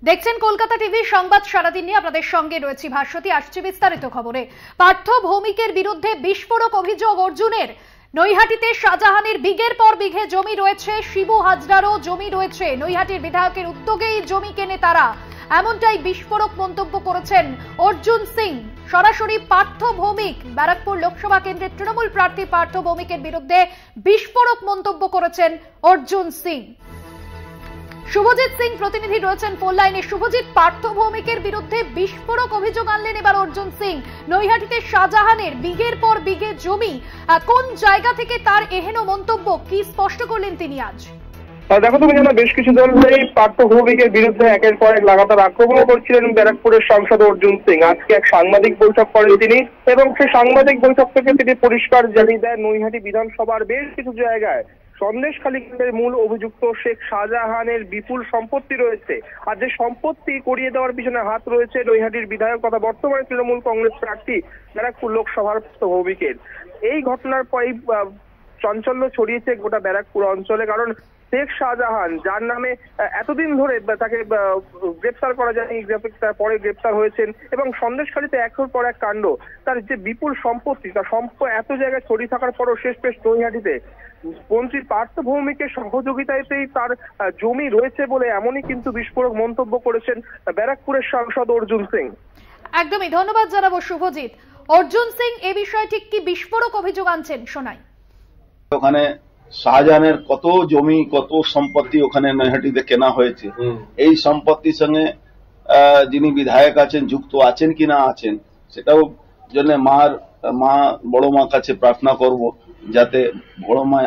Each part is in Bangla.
দেখছেন কলকাতা টিভি সংবাদ সারাদিন নিয়ে আপনাদের সঙ্গে রয়েছে ভাস্বতী। আসছে বিস্তারিত খবরে। পার্থ ভৌমিকের বিরুদ্ধে বিস্ফোরক অভিযোগ অর্জুনের। নৈহাটিতে শাহজাহানের বিঘের পর বিঘে জমি রয়েছে, শিবু হাজরারও জমি রয়েছে। নৈহাটির বিধায়কের উদ্যোগেই জমি কেনে তারা, এমনটাই বিস্ফোরক মন্তব্য করেছেন অর্জুন সিং। সরাসরি পার্থ ভৌমিক, ব্যারাকপুর লোকসভা কেন্দ্রের তৃণমূল প্রার্থী পার্থ ভৌমিকের বিরুদ্ধে বিস্ফোরক মন্তব্য করেছেন অর্জুন সিং। শুভজিৎ সিং প্রতিনিধি রয়েছেন ফোন লাইনে। শুভজিৎ, পার্থ ভৌমিকের বিরুদ্ধে বিস্ফোরক অভিযোগ আনলেন এবার অর্জুন সিং। নৈহাটিতে শাহজাহানের বিঘের পর বিঘে জমি, কোন জায়গা থেকে তার এহেন মন্তব্য, কি স্পষ্ট করলেন তিনি আজ? দেখো, তুমি জানো বেশ কিছু দিন ধরেই পার্থ ভৌমিকের বিরুদ্ধে একের পর এক লাগাতার আক্রমণ করছিলেন ব্যারাকপুরের সাংসদ অর্জুন সিং। আজকে এক সাংবাদিক বৈঠক করেন তিনি, এবং সেই সাংবাদিক বৈঠক থেকে তিনি পরিষ্কার জানিয়ে দেন নৈহাটি বিধানসভার বেশ কিছু জায়গায় সন্দেশখালী কেন্দ্রের মূল অভিযুক্ত শেখ শাহজাহানের বিপুল সম্পত্তি রয়েছে, আর যে সম্পত্তি করিয়ে দেওয়ার পিছনে হাত রয়েছে নৈহাটির বিধায়ক তথা বর্তমানে তৃণমূল কংগ্রেস প্রার্থী ব্যারাকপুর লোকসভার ভৌমিকের। এই ঘটনার পরেই চাঞ্চল্য ছড়িয়েছে গোটা ব্যারাকপুর অঞ্চলে, কারণ শেখ শাহজাহান, যার নামে এতদিন ধরে তাকে গ্রেপ্তার করা যায়নি, পরে গ্রেপ্তার হয়েছেন, এবং সন্দেশখালীতে একের পর এক কাণ্ড, তার যে বিপুল সম্পত্তি, তার এত জায়গায় ছড়িয়ে থাকার পরও শেষমেশ নৈহাটিতে মন্ত্রী পার্থ ভৌমিকের সহযোগিতাতেই তার জমি রয়েছে বলে এমনই কিন্তু বিস্ফোরক মন্তব্য করেছেন ব্যারাকপুরের সাংসদ অর্জুন সিং। একদমই ধন্যবাদ জানাবো শুভজিৎ। অর্জুন সিং এ বিষয়ে ঠিক কি বিস্ফোরক অভিযোগ আনছেন শোনাই। ওখানে শাহজাহানের কত জমি, কত সম্পত্তি ওখানে নৈহাটিতে কেনা হয়েছে, এই সম্পত্তির সঙ্গে যিনি বিধায়ক আছেন যুক্ত আছেন কিনা আছেন, সেটাও জন্য বড় মা কাছে প্রার্থনা করব, যাতে বড় মা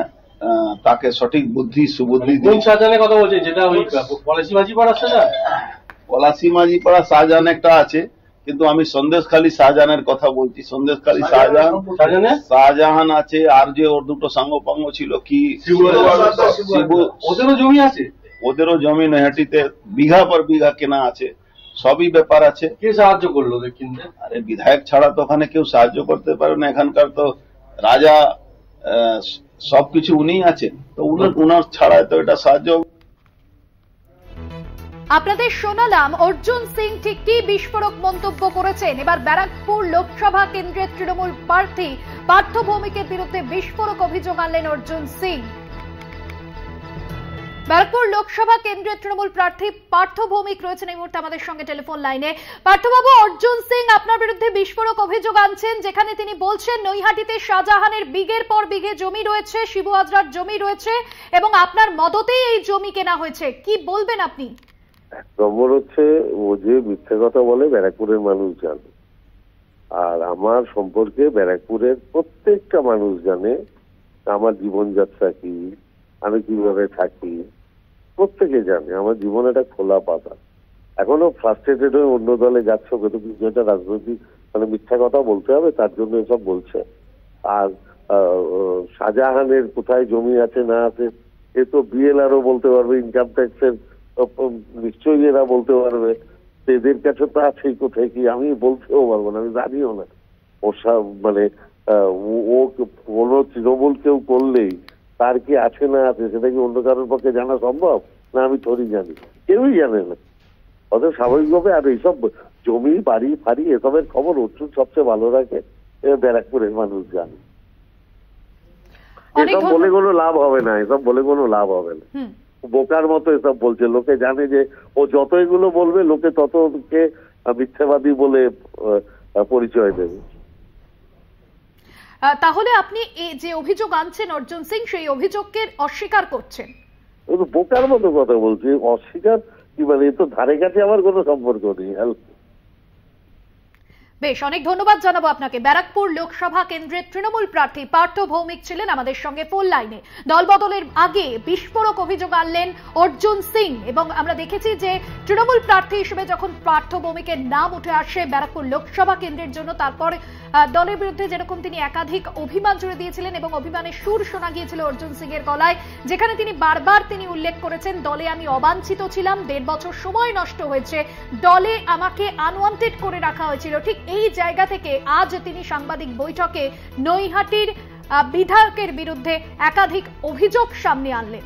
তাকে সঠিক বুদ্ধি সুবুদ্ধি কোন শাহজাহানের কথা বলছেন? যেটা ওই পলাশী মাঝিপাড়া শাহজাহান? পলাশী মাঝিপাড়া শাহজাহান একটা আছে, কিন্তু আমি সন্দেশখালী শাহজাহানের কথা বলছি। সন্দেশখালী শাহজাহান আছে, আর যে ওর দুটো সাঙ্গপাঙ্গ ছিল কি ওদেরও জমি আছে, ওদেরও জমি নৈহাটিতে বিঘা পর বিঘা কেনা আছে, সবই ব্যাপার আছে। কে সাহায্য করলো ওদের কিনতে? আরে বিধায়ক ছাড়া তো ওখানে কেউ সাহায্য করতে পারে না, এখানকার তো রাজা, সবকিছু উনিই আছেন, তো উনার ছাড়া তো এটা সাহায্য। আপনাদের শোনালাম অর্জুন সিং ঠিক কি বিস্ফোরক মন্তব্য করেছেন। এবার ব্যারাকপুর লোকসভা কেন্দ্রের তৃণমূল প্রার্থী পার্থ ভৌমিকের বিরুদ্ধে বিস্ফোরক অভিযোগ আনলেন অর্জুন সিং। ব্যারাকপুর লোকসভা কেন্দ্রের তৃণমূল প্রার্থী পার্থ ভৌমিক রয়েছেন এই মুহূর্তে আমাদের সঙ্গে টেলিফোন লাইনে। পার্থবাবু, অর্জুন সিং আপনার বিরুদ্ধে বিস্ফোরক অভিযোগ আনছেন, যেখানে তিনি বলছেন নৈহাটিতে শাহজাহানের বিঘের পর বিঘে জমি রয়েছে, শিবু হাজরার জমি রয়েছে, এবং আপনার মদতেই এই জমি কেনা হয়েছে। কি বলবেন আপনি? নম্বর হচ্ছে, ও যে মিথ্যে কথা বলে ব্যারাকপুরের মানুষ জানে, আর আমার সম্পর্কে ব্যারাকপুরের প্রত্যেকটা মানুষ জানে। আমার জীবনযাত্রা কি, আমি কিভাবে থাকি, প্রত্যেকে জানে। আমার জীবন একটা খোলা পাতা। এখনো ফ্রাস্ট্রেটেড হয়ে অন্য দলে যাচ্ছ, কিন্তু কিছু একটা রাজনৈতিক মিথ্যা কথা বলতে হবে, তার জন্য এসব বলছে। আর শাহজাহানের কোথায় জমি আছে না আছে এ তো বিএলআরও বলতে পারবে, ইনকাম ট্যাক্সের নিশ্চয়ই এরা বলতে পারবে। এদের কাছে তো আছে কোথায় কি, আমি বলতেও পারবো না, আমি জানিও না। ওর ও কোনো তৃণমূল কেউ করলেই তার কি আছে না আছে সেটা কি অন্য কারোর পক্ষে জানা সম্ভব? না, আমি থরি জানি, কেউই জানে না। অত স্বাভাবিকভাবে আর এইসব জমি বাড়ি ফাড়ি এসবের খবর অর্জুন সবচেয়ে ভালো রাখে, ব্যারাকপুরের মানুষ জানে। এসব বলে কোনো লাভ হবে না, এসব বলে কোনো লাভ হবে না। বোকার মতো এসব বলছে, লোকে জানে যে ও যত এগুলো বলবে লোকে ততকে মিথ্যাবাদী বলে পরিচয় দেবে। তাহলে আপনি এই যে অভিযোগ আনছেন অর্জুন সিং, সেই অভিযোগকে অস্বীকার করছেন? বোকার মতো কথা বলছি, অস্বীকার কি মানে, এ তো ধারে কাছে আমার কোনো সম্পর্ক নেই। বেশ, অনেক ধন্যবাদ জানাবো আপনাকে। ব্যারাকপুর লোকসভা কেন্দ্রের তৃণমূল প্রার্থী পার্থ ভৌমিক ছিলেন আমাদের সঙ্গে ফোন লাইনে। দলবদলের আগে বিস্ফোরক অভিযোগ আনলেন অর্জুন সিং, এবং আমরা দেখেছি যে তৃণমূল প্রার্থী হিসেবে যখন পার্থ ভৌমিকের নাম উঠে আসে ব্যারাকপুর লোকসভা কেন্দ্রের জন্য, তারপর দলের বিরুদ্ধে যেরকম তিনি একাধিক অভিমান জুড়ে দিয়েছিলেন, এবং অভিমানের সুর শোনা গিয়েছিল অর্জুন সিং এর গলায়, যেখানে তিনি বারবার উল্লেখ করেছেন দলে আমি অবাঞ্ছিত ছিলাম, 1.5 বছর সময় নষ্ট হয়েছে, দলে আমাকে আনওয়ান্টেড করে রাখা হয়েছিল। ঠিক এই জায়গা থেকে আজ তিনি সাংবাদিক বৈঠকে নৈহাটির বিধায়কের বিরুদ্ধে একাধিক অভিযোগ সামনে আনলেন।